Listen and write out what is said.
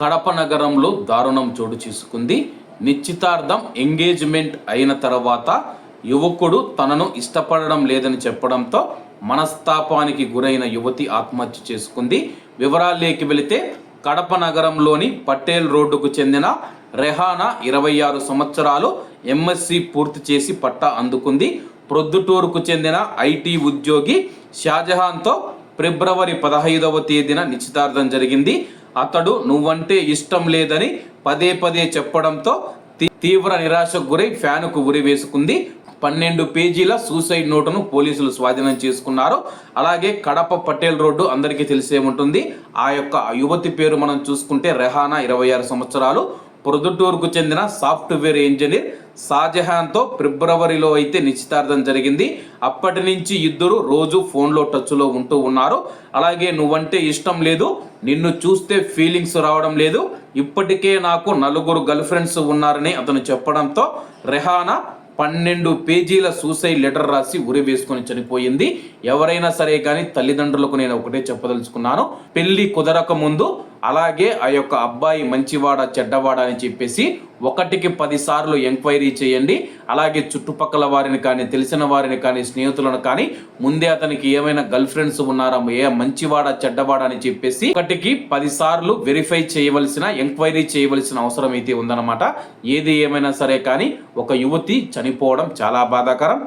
కడప నగరంలో దారుణం చోటు చేసుకుంది. నిశ్చితార్థం ఎంగేజ్మెంట్ అయిన తర్వాత యువకుడు తనను ఇష్టపడడం లేదని చెప్పడంతో మనస్తాపానికి గురైన యువతి ఆత్మహత్య చేసుకుంది. వివరాల్లోకి వెళితే కడప నగరంలోని పటేల్ రోడ్డుకు చెందిన రెహానా 26 సంవత్సరాలు ఎంఎస్సి పూర్తి చేసి పట్టా అందుకుంది. ప్రొద్దుటూరుకు చెందిన ఐటీ ఉద్యోగి షాజహాన్తో ఫిబ్రవరి 15వ తేదీన నిశ్చితార్థం జరిగింది. అతడు నువ్వంటే ఇష్టం లేదని పదే పదే చెప్పడంతో తీవ్ర నిరాశకు గురై ఫ్యానుకు ఉరి వేసుకుంది. 12 పేజీల సూసైడ్ నోటును పోలీసులు స్వాధీనం చేసుకున్నారు. అలాగే కడప పటేల్ రోడ్డు అందరికీ తెలిసే ఉంటుంది. ఆ యొక్క యువతి పేరు మనం చూసుకుంటే రెహానా 26 సంవత్సరాలు, ప్రొద్దుటూరుకు చెందిన సాఫ్ట్వేర్ ఇంజనీర్. షాజహాన్తో ఫిబ్రవరిలో అయితే నిశ్చితార్థం జరిగింది. అప్పటి నుంచి ఇద్దరు రోజు ఫోన్లో టచ్లో ఉంటూ ఉన్నారు. అలాగే నువ్వంటే ఇష్టం లేదు, నిన్ను చూస్తే ఫీలింగ్స్ రావడం లేదు, ఇప్పటికే నాకు 4 గర్ల్ ఫ్రెండ్స్ ఉన్నారని అతను చెప్పడంతో రెహానా 12 పేజీల సూసైడ్ లెటర్ రాసి ఉరి వేసుకొని చనిపోయింది. ఎవరైనా సరే కానీ తల్లిదండ్రులకు నేను ఒకటే చెప్పదలుచుకున్నాను, పెళ్లి కుదరక ముందు అలాగే ఆ యొక్క అబ్బాయి మంచివాడా చెడ్డవాడా అని చెప్పేసి 1కి 10 సార్లు ఎంక్వైరీ చేయండి. అలాగే చుట్టుపక్కల వారిని కానీ, తెలిసిన వారిని కానీ, స్నేహితులను కానీ ముందే అతనికి ఏమైనా గర్ల్ ఫ్రెండ్స్ ఉన్నారా, ఏ మంచివాడా చెడ్డవాడా అని చెప్పేసి 1కి 10 సార్లు వెరిఫై చేయవలసిన, ఎంక్వైరీ చేయవలసిన అవసరం అయితే ఉందన్నమాట. ఏది ఏమైనా సరే కానీ ఒక యువతి చనిపోవడం చాలా బాధాకరం.